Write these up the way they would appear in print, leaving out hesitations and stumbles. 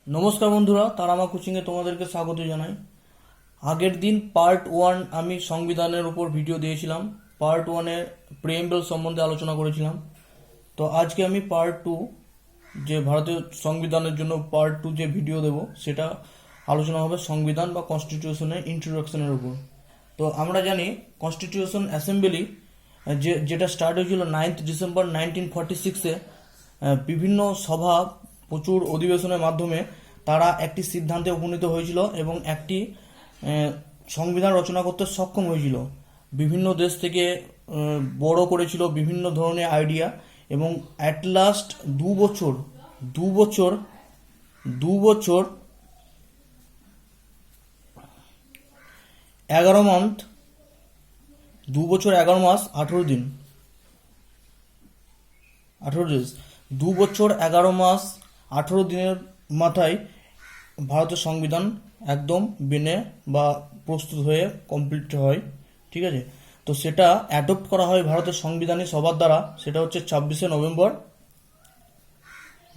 নমস্কার বন্ধুরা, তারামা কোচিংয়ে তোমাদেরকে স্বাগত জানাই। আগের দিন পার্ট 1 আমি সংবিধানের উপর ভিডিও দিয়েছিলাম। পার্ট 1-এ প্রিএম্বল সম্বন্ধে আলোচনা করেছিলাম। তো আজকে আমি পার্ট 2, যে ভারতীয় সংবিধানের জন্য পার্ট 2 যে ভিডিও দেব, সেটা আলোচনা হবে সংবিধান বা কনস্টিটিউশনের ইন্ট্রোডাকশনের উপর। তো আমরা জানি কনস্টিটিউশন অ্যাসেম্বলি যেটা স্টার্ট হয়েছিল 9 ডিসেম্বর 1946-এ, বিভিন্ন সভা, প্রচুর অধিবেশনের মাধ্যমে তারা একটি সিদ্ধান্তে উপনীত হয়েছিল এবং একটি সংবিধান রচনা করতে সক্ষম হয়েছিল। বিভিন্ন দেশ থেকে বড় করেছিল বিভিন্ন ধরনের আইডিয়া, এবং অ্যাট লাস্ট দু বছর 11 মান্থ 2 বছর 11 মাস 18 দিন 18 ডেজ 2 বছর 11 মাস 18 দিনের মাথায় ভারতের সংবিধান একদম বেনে বা প্রস্তুত হয়ে কমপ্লিট হয়। ঠিক আছে, তো সেটা অ্যাডপ্ট করা হয় ভারতের সংবিধানী সভার দ্বারা। সেটা হচ্ছে 26শে নভেম্বর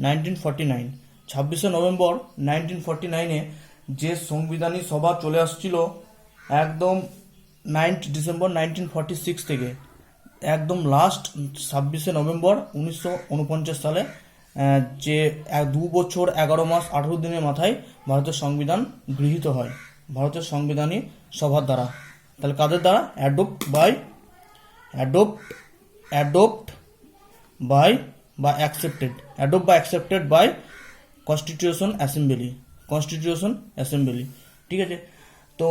1949। 26শে নভেম্বর 1949-এ যে সংবিধানী সভা চলে আসছিল একদম 9 ডিসেম্বর 1946 থেকে একদম লাস্ট 26শে নভেম্বর 1949 সালে, যে 2 বছর 11 মাস 18 দিনের মাথায় ভারতের সংবিধান গৃহীত হয় ভারতের সংবিধানী সভার দ্বারা। তাহলে কাদের দ্বারা? Adopt by constitution assembly. ঠিক আছে, তো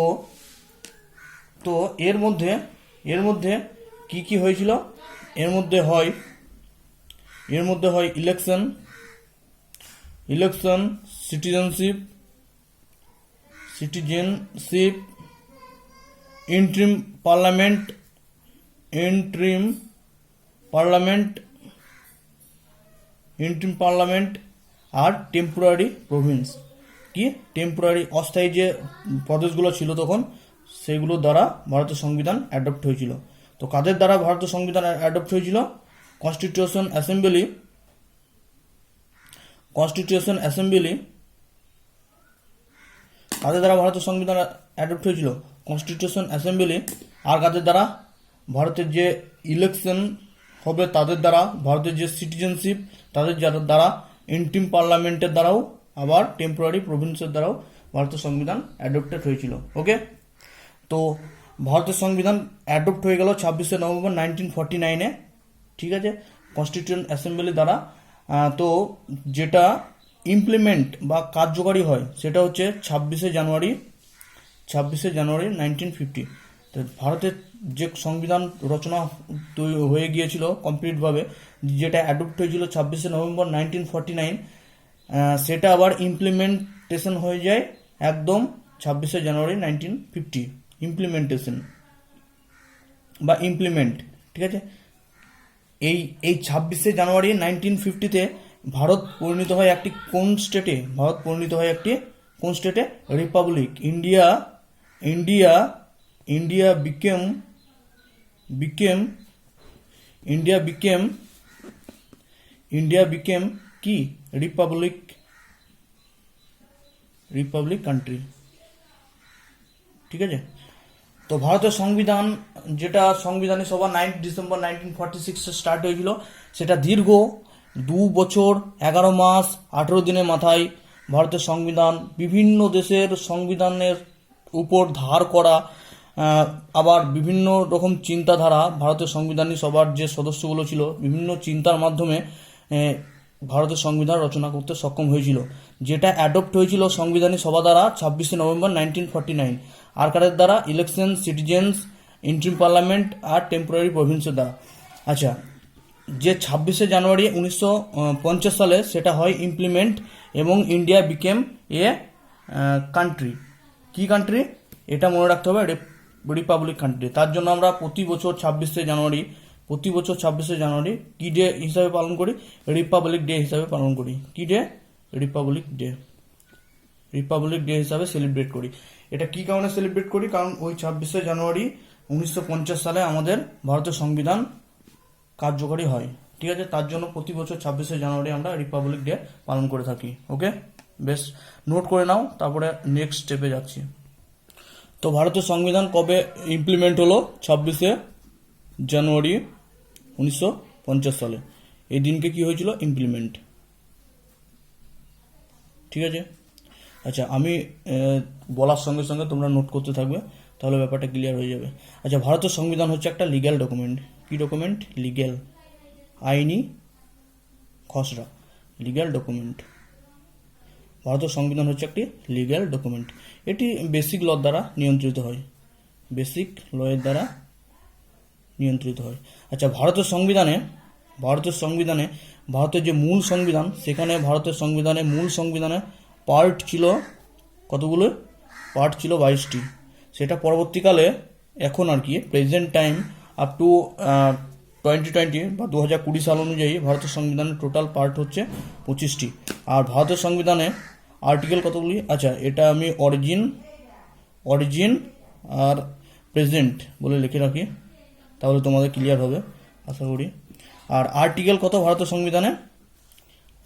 তো এর মধ্যে কি কি হয়েছিল? এর মধ্যে হয় ইলেকশন, সিটিজেনশিপ, ইন্ট্রিম পার্লামেন্ট আর টেম্পোরারি প্রভিন্স। কি টেম্পোরারি, অস্থায়ী যে প্রদেশগুলো ছিল তখন, সেগুলোর দ্বারা ভারতের সংবিধান অ্যাডপ্ট হয়েছিল। তো কাদের দ্বারা ভারতের সংবিধান অ্যাডপ্ট হয়েছিল? কনস্টিটিউশন অ্যাসেম্বলি কাদের দ্বারা ভারতের সংবিধান অ্যাডপ্ট হয়েছিল? Constitution assembly. আর কাদের দ্বারা? ভারতের যে ইলেকশন হবে তাদের দ্বারা, ভারতের যে সিটিজেনশিপ তাদের দ্বারা, ইন্টিম পার্লামেন্টের দ্বারাও, আবার টেম্পোরারি প্রভিন্সের দ্বারাও ভারতের সংবিধান অ্যাডপ্টেড হয়েছিল। ওকে, তো ভারতের সংবিধান অ্যাডপ্ট হয়ে গেল 26শে নভেম্বর 1949-এ। ঠিক আছে, কনস্টিটিউশন অ্যাসেম্বলি দ্বারা। তো যেটা ইমপ্লিমেন্ট বা কার্যকারী হয় সেটা হচ্ছে 26শে জানুয়ারি 1950। তো ভারতের যে সংবিধান রচনা হয়ে গিয়েছিল কমপ্লিটভাবে, যেটা অ্যাডপ্ট হয়েছিল 26শে নভেম্বর 1949, সেটা আবার ইমপ্লিমেন্টেশন হয়ে যায় একদম 26শে জানুয়ারি 1950। ইমপ্লিমেন্ট। ঠিক আছে, এই 26শে জানুয়ারি 1950-তে ভারত পরিণত হয় একটি কোন স্টেটে? রিপাবলিক। ইন্ডিয়া বিকেম কি? Republic country. ঠিক আছে, তো ভারতের সংবিধান, যেটা সংবিধানী সভা 9 ডিসেম্বর 1946-এ স্টার্ট হয়েছিল, সেটা দীর্ঘ 2 বছর 11 মাস 18 দিনের মাথায় ভারতের সংবিধান বিভিন্ন দেশের সংবিধানের উপর ধার করা, আবার বিভিন্ন রকম চিন্তাধারা, ভারতের সংবিধানী সভার যে সদস্যগুলো ছিল বিভিন্ন চিন্তার মাধ্যমে ভারতের সংবিধান রচনা করতে সক্ষম হয়েছিল, যেটা অ্যাডপ্ট হয়েছিল সংবিধানী সভা দ্বারা 26শে নভেম্বর 1949। আর কাদের দ্বারা? ইলেকশন, সিটিজেন্স, ইন্ট্রিম পার্লামেন্ট আর টেম্পোরারি প্রভিন্সের দ্বারা। আচ্ছা, যে 26শে জানুয়ারি 1950 সালে সেটা হয় ইমপ্লিমেন্ট, এবং ইন্ডিয়া বিকেম এ কান্ট্রি। কি কান্ট্রি? এটা মনে রাখতে হবে, রিপাবলিক কান্ট্রি। তার জন্য আমরা প্রতি বছর 26শে জানুয়ারি কি ডে হিসাবে পালন করি? রিপাবলিক ডে হিসাবে পালন করি। কি ডে? রিপাবলিক ডে হিসাবে সেলিব্রেট করি। এটা কি কারণে সেলিব্রেট করি? কারণ ওই 26শে জানুয়ারি 1950 সালে আমাদের ভারতের সংবিধান কার্যকরী হয়। ঠিক আছে, তার জন্য প্রতি বছর 26শে জানুয়ারি আমরা রিপাবলিক ডে পালন করে থাকি। ওকে। বেশ নোট করে নাও, তারপরে নেক্সট স্টেপে যাচ্ছি। তো ভারতের সংবিধান কবে ইমপ্লিমেন্ট হলো? 26শে জানুয়ারি 1950 সালে। এই দিনকে কি হয়েছিল? ইমপ্লিমেন্ট। ঠিক আছে, আচ্ছা আমি বলার সঙ্গে সঙ্গে তোমরা নোট করতে থাকবে, তাহলে ব্যাপারটা ক্লিয়ার হয়ে যাবে। আচ্ছা, ভারতের সংবিধান হচ্ছে একটা লিগ্যাল ডকুমেন্ট। কি ডকুমেন্ট? লিগ্যাল, আইনি খসড়া, লিগ্যাল ডকুমেন্ট। ভারতের সংবিধান হচ্ছে একটি লিগ্যাল ডকুমেন্ট। এটি বেসিক ল দ্বারা নিয়ন্ত্রিত হয়, বেসিক লয়ের দ্বারা নিয়ন্ত্রিত হয়। আচ্ছা, ভারতের সংবিধানে ভারতের যে মূল সংবিধান, সেখানে ভারতের মূল সংবিধানে পার্ট ছিল কতগুলো? পার্ট ছিল 22টি। সেটা পরবর্তীকালে এখন আর কি প্রেজেন্ট টাইম আপ টু 2020 বা 2020 সাল অনুযায়ী ভারতের সংবিধানের টোটাল পার্ট হচ্ছে 25টি। আর ভারতের সংবিধানে আর্টিকেল কতগুলি? আচ্ছা, এটা আমি অরিজিন আর প্রেজেন্ট বলে লিখে রাখি, তাহলে তোমাদের ক্লিয়ার হবে আশা করি। আর আর্টিকেল কত ভারতের সংবিধানে?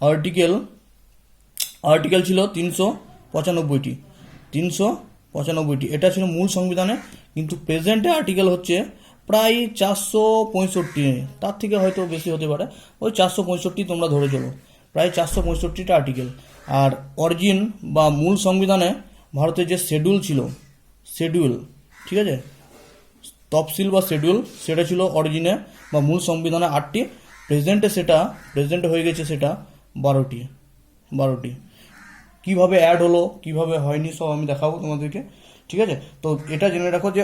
আর্টিকেল ছিল 395টি। এটা ছিল মূল সংবিধানে, কিন্তু প্রেজেন্টে আর্টিকেল হচ্ছে প্রায় 465, তার থেকে হয়তো বেশি হতে পারে, ওই 465 তোমরা ধরে চলো, প্রায় 465টা আর্টিকেল। আর অরিজিন বা মূল সংবিধানে ভারতের যে শিডিউল, ঠিক আছে, তফসিল বা শিডিউল, সেটা ছিল অরিজিনে বা মূল সংবিধানে 8টি। প্রেজেন্টে হয়ে গেছে সেটা 12টি। কিভাবে অ্যাড হলো, কিভাবে হয়নি, সব আমি দেখাবো তোমাদেরকে। ঠিক আছে, তো এটা জেনে রাখো যে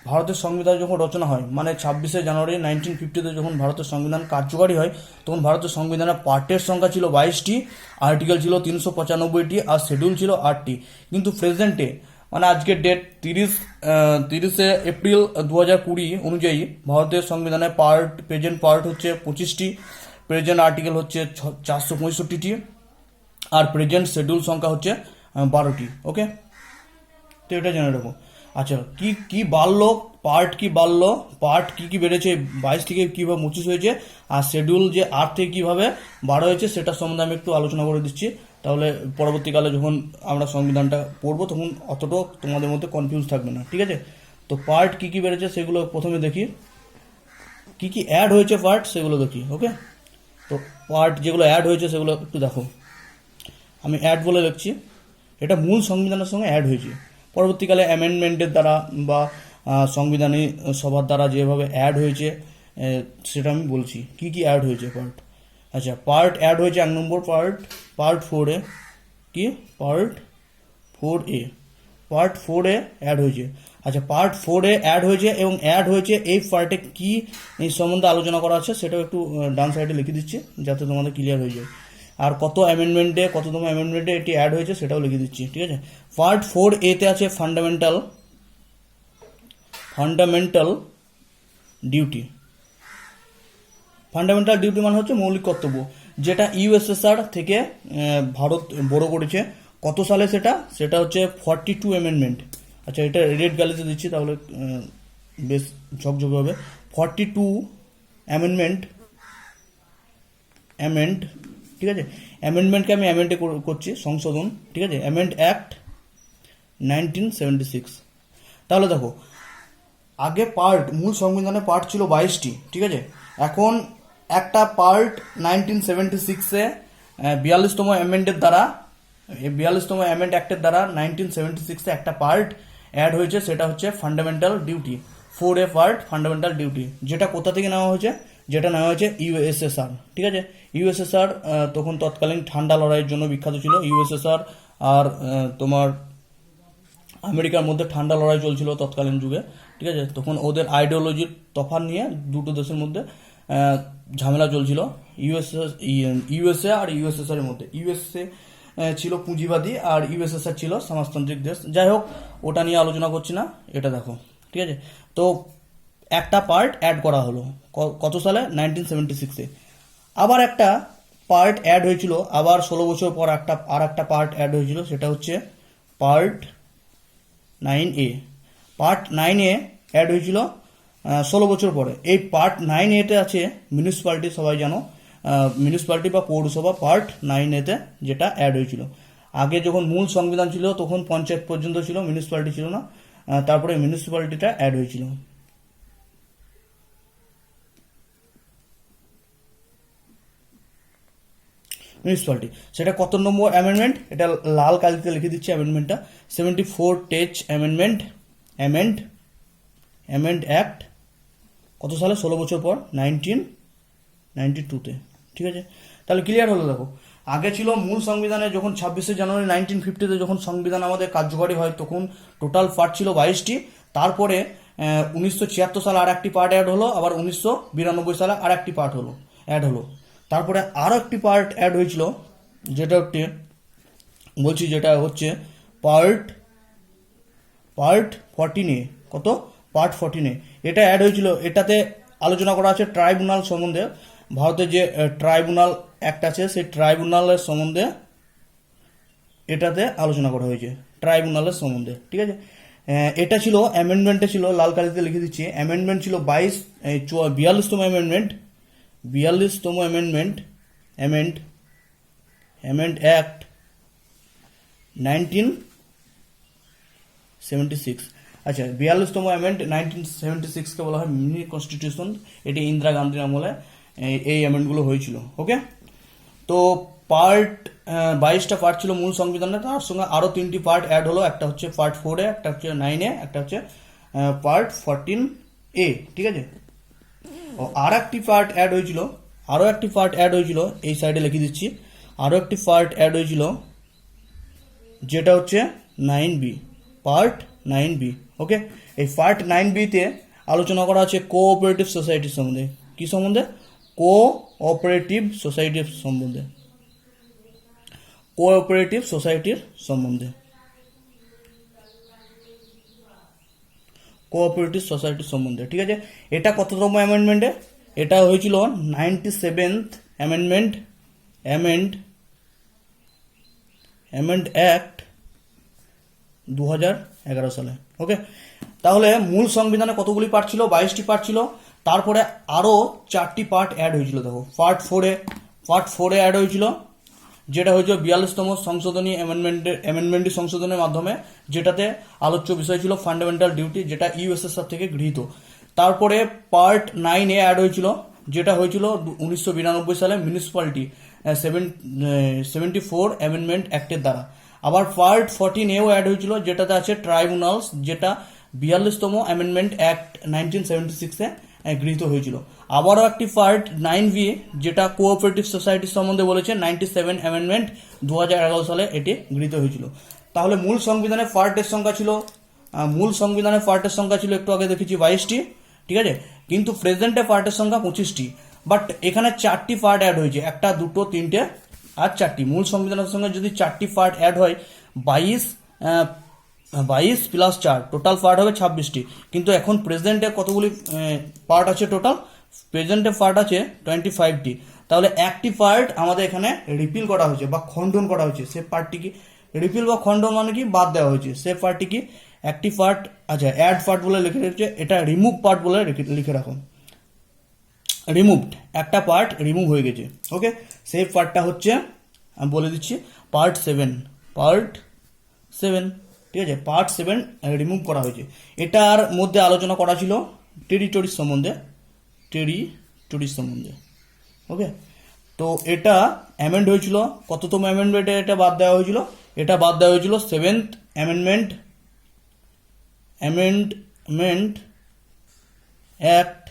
ভারতের সংবিধান যখন রচনা হয়, মানে 26শে জানুয়ারি 1950 যখন ভারতের সংবিধান কার্যকারী হয়, তখন ভারতের সংবিধানের পার্টের সংখ্যা ছিল 22টি, আর্টিকেল ছিল 395টি, আর শিডিউল ছিল 8টি। কিন্তু প্রেজেন্টে, মানে আজকের ডেট 30শে এপ্রিল 2020 অনুযায়ী ভারতের সংবিধানের প্রেজেন্ট পার্ট হচ্ছে 25টি, প্রেজেন্ট আর্টিকেল হচ্ছে 465টি, আর প্রেজেন্ট শিডিউল সংখ্যা হচ্ছে 12টি। ওকে, তো এটা জেনে রাখো। আচ্ছা, কি বাড়লো? পার্ট কি বেড়েছে 22 থেকে কীভাবে 25 হয়েছে, আর শিডিউল যে 8 থেকে কীভাবে 12 হয়েছে, সেটা সম্বন্ধে আমি একটু আলোচনা করে দিচ্ছি। তাহলে পরবর্তীকালে যখন আমরা সংবিধানটা পড়বো, তখন অতটাও তোমাদের মধ্যে কনফিউজ থাকবে না। ঠিক আছে, তো পার্ট কি বেড়েছে সেগুলো প্রথমে দেখি, কি অ্যাড হয়েছে পার্ট সেগুলো দেখি। ওকে, তো পার্ট যেগুলো অ্যাড হয়েছে সেগুলো একটু দেখো। আমি অ্যাড বলে লিখছি, এটা মূল সংবিধানের সঙ্গে অ্যাড হয়েছে। পরবর্তীকালে অ্যামেন্ডমেন্টের দ্বারা বা সংবিধানী সভার দ্বারা যেভাবে অ্যাড হয়েছে, সেটা আমি বলছি কি অ্যাড হয়েছে পার্ট। আচ্ছা, পার্ট অ্যাড হয়েছে 1 নম্বর পার্ট 4A। কি? পার্ট 4A অ্যাড হয়েছে। আচ্ছা, পার্ট 4A অ্যাড হয়েছে, এবং অ্যাড হয়েছে এই পার্টে কি এই সম্বন্ধে আলোচনা করা আছে সেটাও একটু ডান সাইডে লিখে দিচ্ছি, যাতে তোমাদের ক্লিয়ার হয়ে যায়। আর কততম অ্যামেন্ডমেন্টে এটি অ্যাড হয়েছে সেটাও লিখে দিচ্ছি। ঠিক আছে, পার্ট 4A-তে আছে ফান্ডামেন্টাল ডিউটি। ফান্ডামেন্টাল ডিউটি মানে হচ্ছে মৌলিক কর্তব্য, যেটা ইউএসএসআর থেকে ভারত বড় করেছে। কত সালে সেটা হচ্ছে 42 অ্যামেন্ডমেন্ট। আচ্ছা, এটা রেড গ্যালিতে দিচ্ছি, তাহলে বেশ ঝকঝকে হবে। 42 অ্যামেন্ড, ঠিক আছে, অ্যামেন্ডমেন্টকে আমি অ্যামেন্ডে করছি, সংশোধন। ঠিক আছে, অ্যামেন্ড অ্যাক্ট 1976। তাহলে দেখো, আগে মূল সংবিধানের পার্ট ছিল 22টি। ঠিক আছে, এখন একটা পার্ট 1976-এ 42তম অ্যামেন্ডের দ্বারা, 42তম অ্যামেন্ড অ্যাক্টের দ্বারা 1976-এ একটা পার্ট অ্যাড হয়েছে, সেটা হচ্ছে fundamental duty. 4A part fundamental duty, যেটা কোথা থেকে নেওয়া হয়েছে? যেটা নেওয়া হয়েছে ইউএসএসআর। ঠিক আছে, ইউএসএসআর তখন তৎকালীন ঠান্ডা লড়াইয়ের জন্য বিখ্যাত ছিল। ইউএসএসআর আর তোমার আমেরিকার মধ্যে ঠান্ডা লড়াই চলছিল তৎকালীন যুগে। ঠিক আছে, তখন ওদের আইডিওলজির তফাৎ নিয়ে দুটো দেশের মধ্যে ঝামেলা চলছিল, ইউএসএ আর ইউএসএসআর এর মধ্যে। ইউএসএ ছিল পুঁজিবাদী আর ইউএসএসআর ছিল সমাজতান্ত্রিক দেশ। যাই হোক, ওটা নিয়ে আলোচনা করছি না, এটা দেখো। ঠিক আছে, তো একটা পার্ট অ্যাড করা হলো কত সালে? 1976-এ। আবার একটা পার্ট অ্যাড হয়েছিল, আবার 16 বছর পর একটা পার্ট অ্যাড হয়েছিল, সেটা হচ্ছে part 9A। Part 9A add হয়েছিল 16 বছর পরে। এই পার্ট 9A-তে আছে মিউনিসিপ্যালিটি, সবাই জানো, মিউনিসিপ্যালিটি বা পৌরসভা পার্ট 9A-তে যেটা অ্যাড হয়েছিল। আগে যখন মূল সংবিধান ছিল তখন পঞ্চায়েত পর্যন্ত ছিল, মিউনিসিপ্যালিটি ছিল না। তারপরে মিউনিসিপ্যালিটিটা অ্যাড হয়েছিল। মিউনিসিপ্যালিটি সেটা কত নম্বর অ্যামেন্ডমেন্ট, এটা লাল কালিতে লিখে দিচ্ছি অ্যামেন্ডমেন্টটা, 74 টেচ অ্যামেন্ডমেন্ট, অ্যামেন্ড অ্যাক্ট কত সালে, 16 বছর পর, 1992-তে। ঠিক আছে, তাহলে ক্লিয়ার হলো। দেখো আগে ছিল মূল সংবিধানে যখন 26শে জানুয়ারি 1950-তে যখন সংবিধান আমাদের কার্যকরী হয় তখন টোটাল পার্ট ছিল 22টি। তারপরে 1976 সালে আর একটি পার্ট অ্যাড হলো, আবার 1992 সালে আর একটি পার্ট অ্যাড হলো। তারপরে আরও একটি পার্ট অ্যাড হয়েছিল, যেটা হচ্ছে পার্ট 14A। কত, পার্ট 14A, এটা অ্যাড হয়েছিল। এটাতে আলোচনা করা আছে ট্রাইব্যুনাল সম্বন্ধে। ভারতের যে ট্রাইব্যুনাল অ্যাক্ট আছে সেই ট্রাইব্যুনালের সম্বন্ধে এটাতে আলোচনা করা হয়েছে, ট্রাইব্যুনালের সম্বন্ধে। ঠিক আছে, এটা ছিল অ্যামেন্ডমেন্টে ছিল, লাল কালিতে লিখে দিচ্ছি। অ্যামেন্ডমেন্ট ছিল 42তম অ্যামেন্ডমেন্ট, 42তম অ্যামেন্ড অ্যাক্ট 1976। আচ্ছা, 42তম অ্যামেন্ড 1976কে বলা হয় মিনি কনস্টিটিউশন। এটি ইন্দিরা গান্ধীর আমলে এই অ্যামেন্ডগুলো হয়েছিল। ওকে, তো পার্ট 22টা পার্ট ছিল মূল সংবিধানে, তার সঙ্গে আরও 3টি পার্ট অ্যাড হলো। একটা হচ্ছে পার্ট 4A, একটা হচ্ছে 9A, একটা হচ্ছে পার্ট 14A। ঠিক আছে, আর একটি পার্ট অ্যাড হয়েছিল, এই সাইডে লিখে দিচ্ছি। আরও একটি পার্ট অ্যাড হয়েছিল যেটা হচ্ছে 9B, পার্ট 9B। ওকে, এই পার্ট 9B-তে আলোচনা করা আছে কোঅপারেটিভ সোসাইটির সম্বন্ধে। কি সম্বন্ধে? কোঅপারেটিভ সোসাইটির সম্বন্ধে। কোঅপারেটিভ সোসাইটির সম্বন্ধে। ঠিক আছে, এটা কততম অ্যামেন্ডমেন্টে? এটা হয়েছিল 97th অ্যামেন্ডমেন্ট, অ্যামেন্ড অ্যাক্ট 2011 সালে। ওকে, তাহলে মূল সংবিধানে কতগুলি পার্ট ছিল? 22টি পার্ট ছিল। তারপরে আরও 4টি পার্ট অ্যাড হয়েছিল। দেখো পার্ট 4A অ্যাড হয়েছিল, যেটা হয়েছিল 42তম সংশোধনী অ্যামেন্ডমেন্টের সংশোধনের মাধ্যমে, যেটাতে আলোচ্য বিষয় ছিল ফান্ডামেন্টাল ডিউটি, যেটা ইউএসএসআর থেকে গৃহীত। তারপরে পার্ট 9A অ্যাড হয়েছিল, যেটা হয়েছিল 1992 সালে মিউনিসিপ্যালিটি 74 অ্যামেন্ডমেন্ট অ্যাক্টের দ্বারা। আবার পার্ট 14A অ্যাড হয়েছিল, যেটাতে আছে ট্রাইব্যুনালস, যেটা 42তম অ্যামেন্ডমেন্ট অ্যাক্ট 1976-এ গৃহীত হয়েছিল। আবারও একটি পার্ট 9B, যেটা কোঅপারেটিভ সোসাইটির সম্বন্ধে বলেছে, 97 অ্যামেন্ডমেন্ট 2011 সালে এটি গৃহীত হয়েছিল। তাহলে মূল সংবিধানের পার্টের সংখ্যা ছিল একটু আগে দেখেছি 22টি। ঠিক আছে, কিন্তু প্রেজেন্টে পার্টের সংখ্যা 25টি। বাট এখানে 4টি পার্ট অ্যাড হয়েছে, 1, 2, 3 আর 4টি। মূল সংবিধানের সঙ্গে যদি 4টি পার্ট অ্যাড হয়, 22 প্লাস 4 টোটাল পার্ট হবে 26টি। কিন্তু এখন প্রেজেন্টে কতগুলি পার্ট আছে? টোটাল প্রেজেন্টে পার্ট আছে 25টি। তাহলে একটি পার্ট আমাদের এখানে রিপিল করা হয়েছে বা খণ্ডন করা হয়েছে। সে পার্টটি কি? রিপিল বা খণ্ডন মানে কি? বাদ দেওয়া হয়েছে। সে পার্টটি কি? একটি পার্ট, আচ্ছা অ্যাড পার্ট বলে লিখে রেখেছে, এটা রিমুভ পার্ট বলে লিখে রাখো। রিমুভড, একটা পার্ট রিমুভ হয়ে গেছে। ওকে, সেই পার্টটা হচ্ছে, আমি বলে দিচ্ছি, পার্ট 7। ঠিক আছে, পার্ট 7 রিমুভ করা হয়েছে। এটার মধ্যে আলোচনা করা ছিল টেরিটরির সম্বন্ধে। ওকে, তো এটা অ্যামেন্ড হয়েছিল। কততম অ্যামেন্ডমেন্টে এটা বাদ দেওয়া হয়েছিল? এটা বাদ দেওয়া হয়েছিল 7th অ্যামেন্ডমেন্ট অ্যাক্ট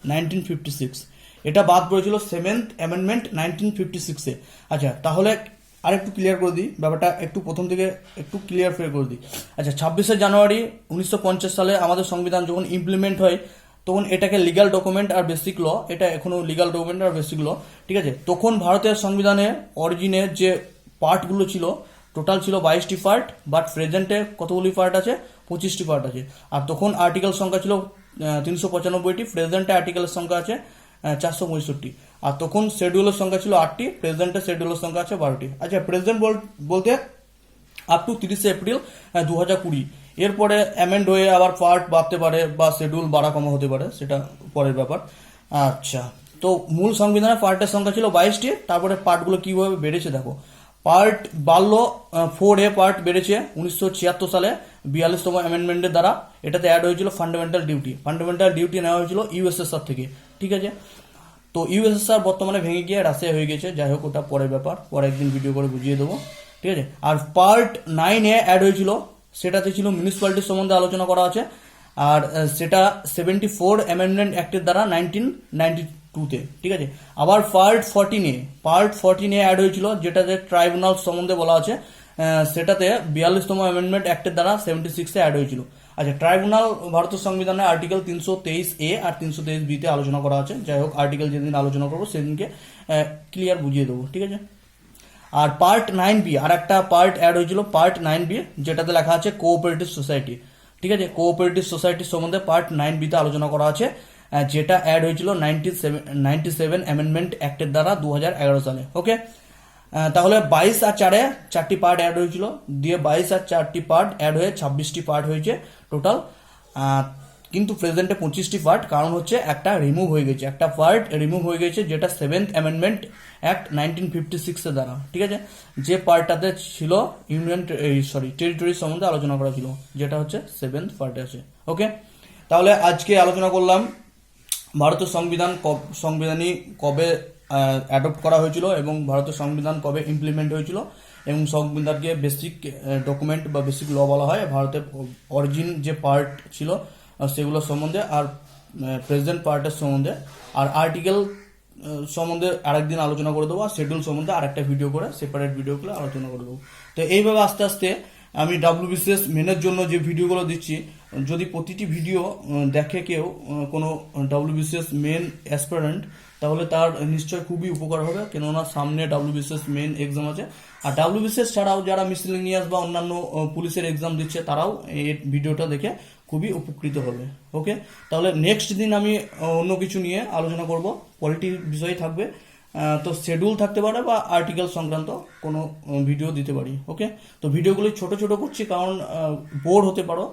1956। এটা বাদ পড়েছিল 7th অ্যামেন্ডমেন্ট 1956-এ। আচ্ছা, তাহলে আরেকটু ক্লিয়ার করে দিই ব্যাপারটা, একটু প্রথম থেকে একটু ক্লিয়ার করে দিই। আচ্ছা, 26শে জানুয়ারি 1950 সালে আমাদের সংবিধান যখন ইমপ্লিমেন্ট হয়, তখন এটাকে লিগ্যাল ডকুমেন্ট আর বেসিক ল, এটা এখনো লিগ্যাল ডকুমেন্ট আর বেসিক ল। ঠিক আছে, তখন ভারতের সংবিধানে অরিজিনের যে পার্টগুলো ছিল টোটাল ছিল 22টি পার্ট, বাট প্রেজেন্টে কতগুলি পার্ট আছে? 25টি পার্ট আছে। আর তখন আর্টিকেল সংখ্যা ছিল 395টি, প্রেজেন্টে আর্টিকেলের সংখ্যা আছে 465। আর তখন শিডিউলের সংখ্যা ছিল 8টি, প্রেজেন্টে শিডিউলের সংখ্যা আছে 12টি। আচ্ছা, প্রেজেন্ট বলতে আপ টু 30শে এপ্রিল 2020। এরপরে অ্যামেন্ড হয়ে আবার পার্ট বাড়তে পারে বা শিডিউল বাড়া কমা হতে পারে, সেটা পরের ব্যাপার। আচ্ছা, তো মূল সংবিধানের পার্টের সংখ্যা ছিল 22টি। তারপরে পার্টগুলো কিভাবে বেড়েছে দেখো। পার্ট বাড়লো, 4A পার্ট বেড়েছে 1976 সালে 42তম অ্যামেন্ডমেন্টের দ্বারা। এটাতে অ্যাড হয়েছিল ফান্ডামেন্টাল ডিউটি নেওয়া হয়েছিল ইউএসএসআর থেকে, ঠিক আছে। তো ইউএসএসআর বর্তমানে ভেঙে গিয়ে রাশিয়া হয়ে গেছে, যাই হোক ওটা পরের ব্যাপার, পরে একদিন ভিডিও করে বুঝিয়ে দেবো, ঠিক আছে। আর পার্ট 9A অ্যাড হয়েছিল, সেটাতে ছিল মিউনিসিপ্যালিটির সম্বন্ধে আলোচনা করা আছে, আর সেটা 74 অ্যামেন্ডমেন্ট অ্যাক্টের দ্বারা 1992-তে, ঠিক আছে। আবার পার্ট 14A অ্যাড হয়েছিল, যেটাতে ট্রাইব্যুনাল সম্বন্ধে বলা আছে, সেটাতে 42তম অ্যামেন্ডমেন্ট অ্যাক্টের দ্বারা 76-এ অ্যাড হয়েছিল। আচ্ছা, ট্রাইব্যুনাল ভারতের সংবিধানে আর্টিকেল 323A আর 323B-তে আলোচনা করা আছে, যাই হোক আর্টিকেল যেদিন আলোচনা করবো সেদিনকে ক্লিয়ার বুঝিয়ে দেবো, ঠিক আছে। আর পার্ট 9B, আর একটা পার্ট অ্যাড হয়েছিল পার্ট 9B, যেটাতে লেখা আছে কোঅপারেটিভ সোসাইটি, ঠিক আছে। কোঅপারেটিভ সোসাইটির সম্বন্ধে পার্ট 9B-তে আলোচনা করা আছে, যেটা অ্যাড হয়েছিল 97 অ্যামেন্ডমেন্ট অ্যাক্টের দ্বারা 2011 সালে, ওকে। তাহলে 22 আর 4-এ 4টি পার্ট অ্যাড হয়েছিল, দিয়ে 22 আর 4টি পার্ট অ্যাড হয়ে 26টি পার্ট হয়েছে টোটাল। কিন্তু প্রেজেন্টে 25টি পার্ট, কারণ হচ্ছে একটা রিমুভ হয়ে গেছে, একটা পার্ট রিমুভ হয়ে গেছে, যেটা 7th অ্যামেন্ডমেন্ট অ্যাক্ট 1956-এর দ্বারা, ঠিক আছে। যে পার্টটাতে ছিল টেরিটরি সম্বন্ধে আলোচনা করা ছিল, যেটা হচ্ছে 7th পার্টে আছে, ওকে। তাহলে আজকে আলোচনা করলাম ভারতের সংবিধানই কবে অ্যাডপ্ট করা হয়েছিল এবং ভারতের সংবিধান কবে ইমপ্লিমেন্ট হয়েছিল, এবং সংবিধানকে বেসিক ডকুমেন্ট বা বেসিক ল বলা হয়। ভারতের অরিজিন যে পার্ট ছিল সেগুলো সম্বন্ধে, আর প্রেজেন্ট পার্টের সম্বন্ধে, আর আর্টিকেল সম্বন্ধে আরেকদিন আলোচনা করে দেবো, আর শিডিউল সম্বন্ধে আরেকটা ভিডিও করে সেপারেট ভিডিও করে আলোচনা করে দেবো। তো এইভাবে আস্তে আস্তে আমি WBCS মেনের জন্য যে ভিডিওগুলো দিচ্ছি, যদি প্রতিটি ভিডিও দেখে কেউ কোনো WBCS মেন অ্যাসপিরেন্ট, তাহলে তার নিশ্চয় খুবই উপকার হবে, কেননা সামনে WBCS মেন এক্সাম আছে। আর WBCS ছাড়াও যারা মিসেলেনিয়াস বা অন্যান্য পুলিশের এক্সাম দিচ্ছে, তারাও এই ভিডিওটা দেখে খুবই উপকৃত হবে, ওকে। তাহলে নেক্সট দিন আমি অন্য কিছু নিয়ে আলোচনা করব, পলিটির বিষয় থাকবে, তো শিডিউল থাকতে পারে বা আর্টিকেল সংক্রান্ত কোনো ভিডিও দিতে পারি, ওকে। তো ভিডিওগুলি ছোট ছোট করছি, কারণ বোর হতে পারো,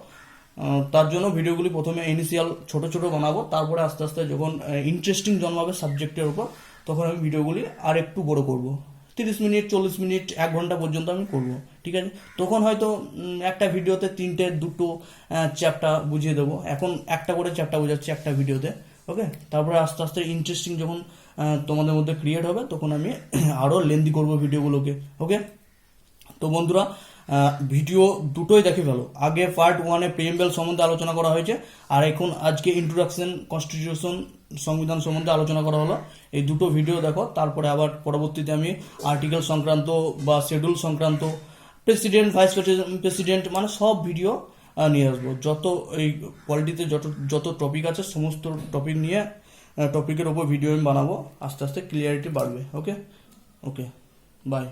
তার জন্য ভিডিওগুলি প্রথমে ইনিশিয়াল ছোট ছোট বানাবো, তারপরে আস্তে আস্তে যখন ইন্টারেস্টিং জন্মাবে সাবজেক্টের উপর, তখন আমি ভিডিওগুলি আর একটু বড় করব, 30 মিনিট 40 মিনিট 1 ঘন্টা পর্যন্ত আমি করব, ঠিক আছে। তখন হয়তো একটা ভিডিওতে 3টে 2টো চ্যাপ্টার বুঝিয়ে দেবো, এখন একটা করে চ্যাপ্টার বোঝাচ্ছি একটা ভিডিওতে, ওকে। তারপরে আস্তে আস্তে ইন্টারেস্টিং যখন তোমাদের মধ্যে ক্রিয়েট হবে, তখন আমি আরও লেন্দি করব ভিডিওগুলোকে, ওকে। তো বন্ধুরা, ভিডিও দুটোই দেখে ফেলো। আগে পার্ট 1-এ প্রিএম্বল সম্বন্ধে আলোচনা করা হয়েছে, আর এখন আজকে ইন্ট্রোডাকশন কনস্টিটিউশন সংবিধান সম্বন্ধে আলোচনা করা হলো। এই দুটো ভিডিও দেখো, তারপরে আবার পরবর্তীতে আমি আর্টিকেল সংক্রান্ত বা শিডিউল সংক্রান্ত, প্রেসিডেন্ট ভাইস প্রেসিডেন্ট, মানে সব ভিডিও নিয়ে আসবো। যত এই পলিটিতে যত টপিক আছে, সমস্ত টপিক নিয়ে টপিকের ওপর ভিডিও আমি বানাবো, আস্তে আস্তে ক্লিয়ারিটি বাড়বে, ওকে। বাই।